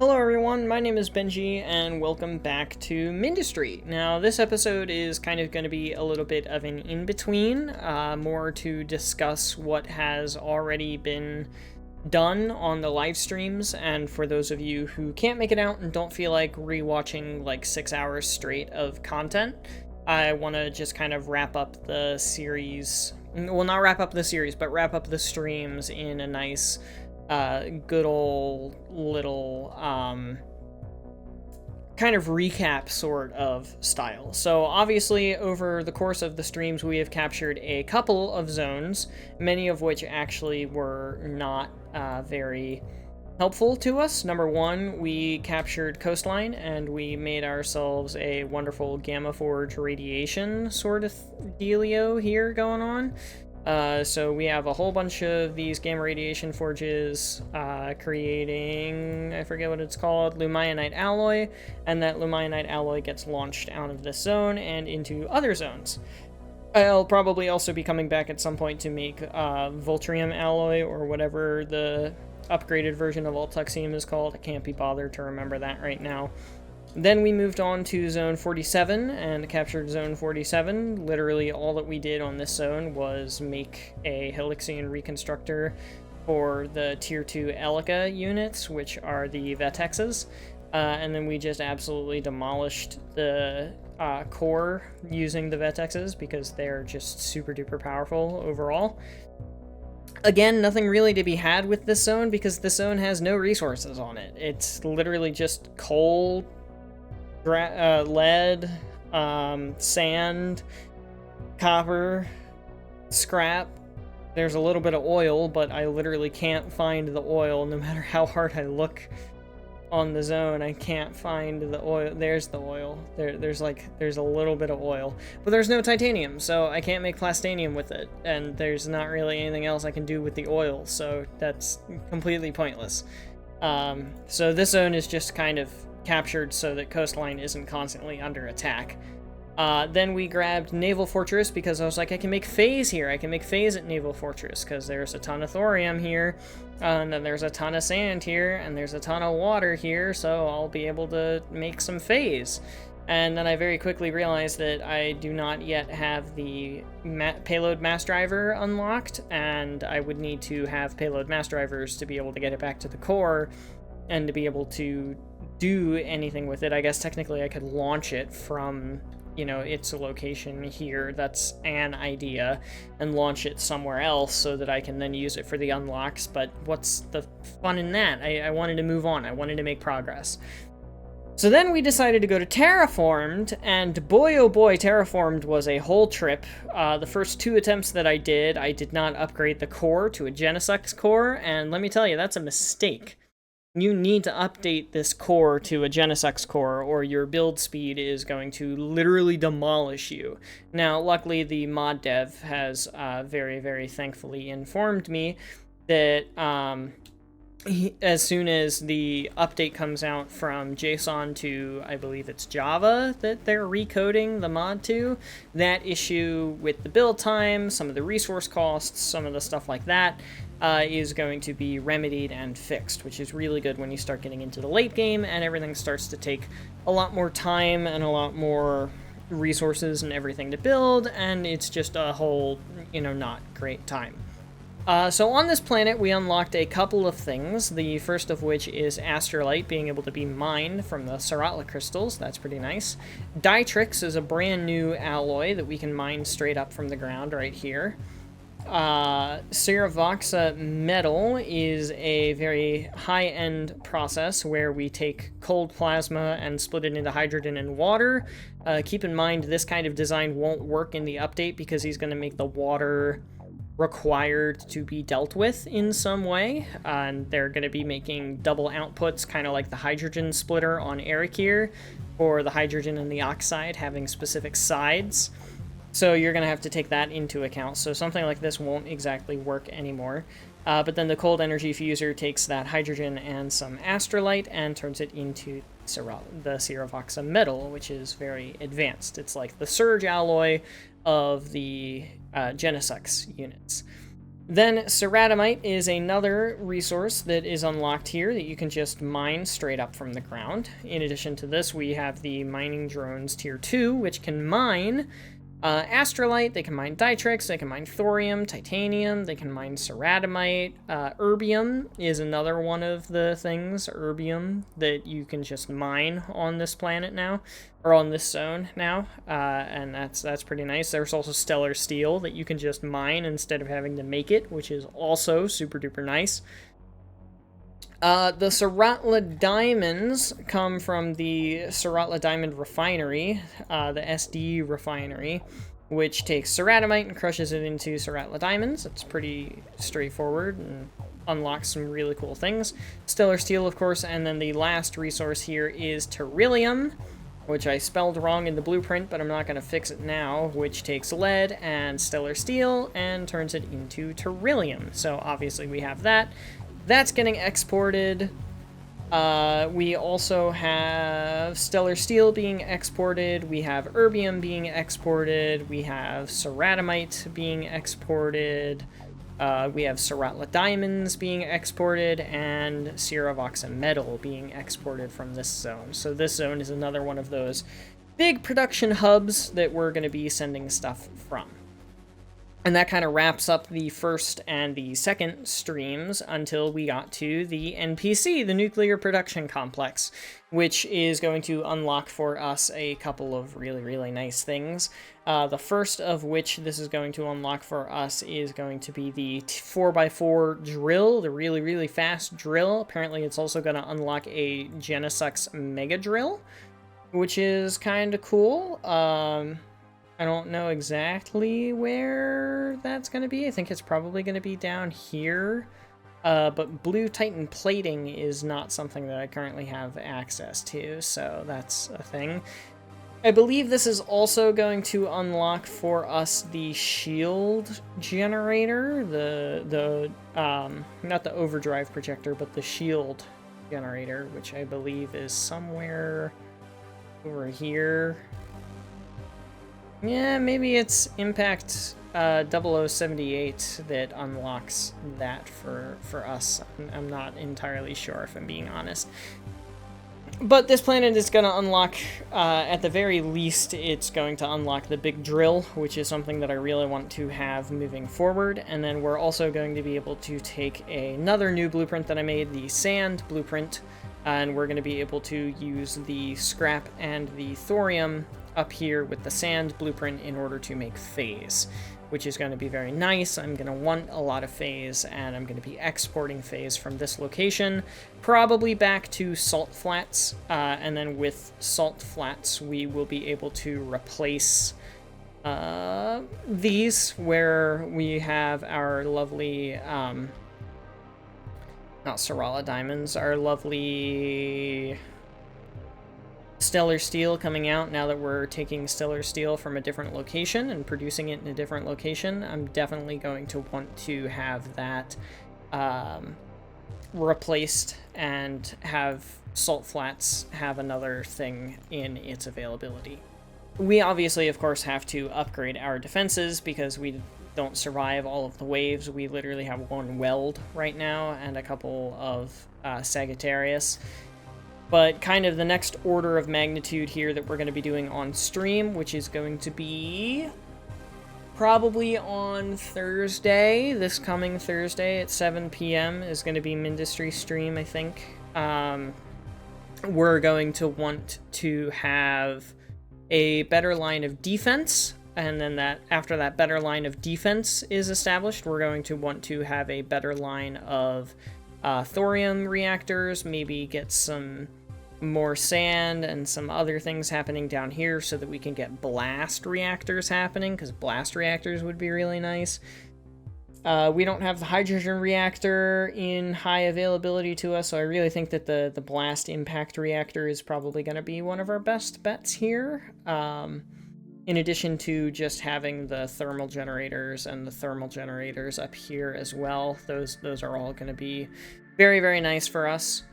Hello everyone, my name is Benji, and welcome back to Mindustry. Now, this episode is kind of going to be a little bit of an in-between, more to discuss what has already been done on the live streams, and for those of you who can't make it out and don't feel like rewatching like 6 hours straight of content, I want to just kind of wrap up the series, well, not wrap up the series, but wrap up the streams in a nice good old little kind of recap sort of style. So obviously over the course of the streams we have captured a couple of zones, many of which actually were not very helpful to us. Number one, we captured coastline and we made ourselves a wonderful Gamma Forge radiation sort of dealio here going on. So we have a whole bunch of these gamma radiation forges creating, I forget what it's called, lumionite alloy, and that lumionite alloy gets launched out of this zone and into other zones. I'll probably also be coming back at some point to make Voltrium alloy, or whatever the upgraded version of Altuxium is called. I can't be bothered to remember that right now. Then we moved on to Zone 47 and captured Zone 47. Literally all that we did on this zone was make a Helixian reconstructor for the Tier 2 Elica units, which are the Vetexes. And then we just absolutely demolished the core using the Vetexes because they're just super duper powerful overall. Again, nothing really to be had with this zone because this zone has no resources on it. It's literally just coal, lead, sand, copper, scrap. There's a little bit of oil, but I literally can't find the oil no matter how hard I look on the zone. I can't find the oil. There's the oil. There's a little bit of oil, but there's no titanium, so I can't make plastanium with it, and there's not really anything else I can do with the oil, so that's completely pointless. So this zone is just kind of captured so that coastline isn't constantly under attack. Then we grabbed Naval Fortress because I was like, I can make phase here. I can make phase at Naval Fortress because there's a ton of thorium here, and then there's a ton of sand here, and there's a ton of water here, so I'll be able to make some phase. And then I very quickly realized that I do not yet have the payload mass driver unlocked, and I would need to have payload mass drivers to be able to get it back to the core and to be able to do anything with it. I guess technically I could launch it from, its location here. That's an idea, and launch it somewhere else so that I can then use it for the unlocks, but what's the fun in that? I wanted to move on. I wanted to make progress. So then we decided to go to Terraformed, and boy oh boy, Terraformed was a whole trip. The first 2 attempts that I did not upgrade the core to a Genesux core, and let me tell you, that's a mistake. You need to update this core to a Genesux core, or your build speed is going to literally demolish you. Now, luckily, the mod dev has very, very thankfully informed me that as soon as the update comes out from JSON to, I believe it's Java, that they're recoding the mod to, that issue with the build time, some of the resource costs, some of the stuff like that, is going to be remedied and fixed, which is really good when you start getting into the late game and everything starts to take a lot more time and a lot more resources and everything to build, and it's just a whole, not great time. So on this planet, we unlocked a couple of things, the first of which is Astrolite being able to be mined from the Saratla crystals. That's pretty nice. Ditrix is a brand new alloy that we can mine straight up from the ground right here. Ceravoxa metal is a very high-end process where we take cold plasma and split it into hydrogen and water. Keep in mind, this kind of design won't work in the update because he's going to make the water required to be dealt with in some way, and they're going to be making double outputs, kind of like the hydrogen splitter on Eric here, or the hydrogen and the oxide having specific sides. So you're going to have to take that into account. So something like this won't exactly work anymore. But then the cold energy fuser takes that hydrogen and some astrolite and turns it into the Ceravoxa metal, which is very advanced. It's like the surge alloy of the Genesux units. Then ceratomite is another resource that is unlocked here that you can just mine straight up from the ground. In addition to this, we have the mining drones tier 2, which can mine astrolite, they can mine Ditrix, they can mine thorium, titanium, they can mine ceratomite. Erbium is another one of the things, erbium, that you can just mine on this planet now, or on this zone now, and that's pretty nice. There's also stellar steel that you can just mine instead of having to make it, which is also super duper nice. The Saratla diamonds come from the Saratla diamond refinery, the SD refinery, which takes ceratomite and crushes it into Saratla diamonds. It's pretty straightforward and unlocks some really cool things. Stellar steel, of course, and then the last resource here is Terrillium, which I spelled wrong in the blueprint, but I'm not going to fix it now, which takes lead and stellar steel and turns it into Terrillium. So obviously we have that. That's getting exported. We also have stellar steel being exported. We have erbium being exported. We have ceratomite being exported. We have Saratla diamonds being exported, and Sieravoxa metal being exported from this zone. So this zone is another one of those big production hubs that we're going to be sending stuff from. And that kind of wraps up the first and the second streams until we got to the NPC, the Nuclear Production Complex, which is going to unlock for us a couple of really, really nice things. The first of which this is going to unlock for us is going to be the 4x4 drill, the really, really fast drill. Apparently it's also going to unlock a Genesux Mega Drill, which is kind of cool. I don't know exactly where that's going to be. I think it's probably going to be down here. But Blue Titan plating is not something that I currently have access to, so that's a thing. I believe this is also going to unlock for us the shield generator, not the overdrive projector, but the shield generator, which I believe is somewhere over here. Yeah, maybe it's Impact 0078 that unlocks that for us. I'm not entirely sure, if I'm being honest. But this planet is going to unlock, at the very least, it's going to unlock the big drill, which is something that I really want to have moving forward. And then we're also going to be able to take another new blueprint that I made, the sand blueprint, and we're going to be able to use the scrap and the thorium up here with the sand blueprint in order to make phase, which is going to be very nice. I'm going to want a lot of phase, and I'm going to be exporting phase from this location, probably back to Salt Flats, and then with Salt Flats we will be able to replace these, where we have our lovely, not Saratla diamonds, our lovely stellar steel coming out. Now that we're taking stellar steel from a different location and producing it in a different location, I'm definitely going to want to have that replaced and have Salt Flats have another thing in its availability. We obviously, of course, have to upgrade our defenses because we don't survive all of the waves. We literally have one weld right now and a couple of Sagittarius. But kind of the next order of magnitude here that we're going to be doing on stream, which is going to be probably on Thursday, this coming Thursday at 7 p.m. is going to be Mindustry stream, I think. We're going to want to have a better line of defense, and then that after that better line of defense is established, we're going to want to have a better line of thorium reactors, maybe get some more sand and some other things happening down here so that we can get blast reactors happening, because blast reactors would be really nice. We don't have the hydrogen reactor in high availability to us, so I really think that the blast impact reactor is probably going to be one of our best bets here. In addition to just having the thermal generators and the thermal generators up here as well. Those are all going to be very, very nice for us.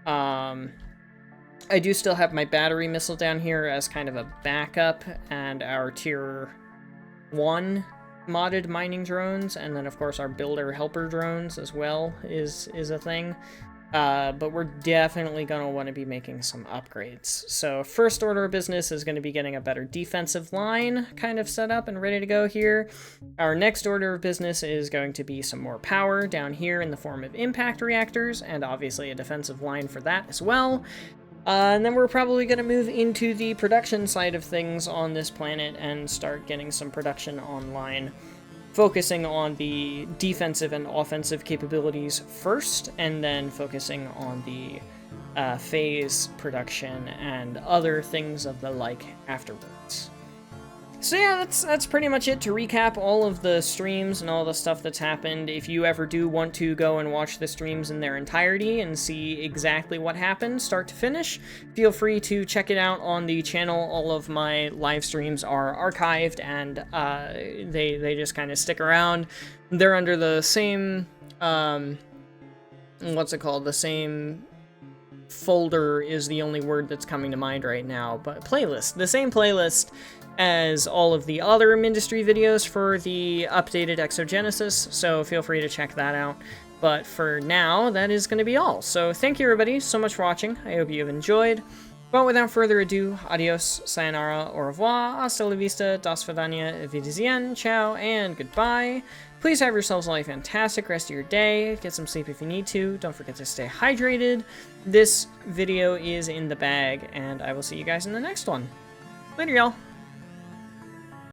I do still have my battery missile down here as kind of a backup, and our tier 1 modded mining drones, and then of course our builder helper drones as well is a thing. But we're definitely going to want to be making some upgrades. So first order of business is going to be getting a better defensive line kind of set up and ready to go here. Our next order of business is going to be some more power down here in the form of impact reactors, and obviously a defensive line for that as well. And then we're probably going to move into the production side of things on this planet and start getting some production online, focusing on the defensive and offensive capabilities first, and then focusing on the phase production and other things of the like afterwards. So yeah, that's pretty much it to recap all of the streams and all the stuff that's happened. If you ever do want to go and watch the streams in their entirety and see exactly what happened, start to finish, feel free to check it out on the channel. All of my live streams are archived, and they just kind of stick around. They're under the same, what's it called? The same folder is the only word that's coming to mind right now, but playlist. The same playlist as all of the other Mindustry videos for the updated Exogenesis, so feel free to check that out. But for now, that is going to be all. So thank you everybody so much for watching. I hope you have enjoyed. But without further ado, adios, sayonara, au revoir, hasta la vista, das vidania, wiedersehen, ciao, and goodbye. Please have yourselves a fantastic rest of your day. Get some sleep if you need to. Don't forget to stay hydrated. This video is in the bag, and I will see you guys in the next one. Later, y'all.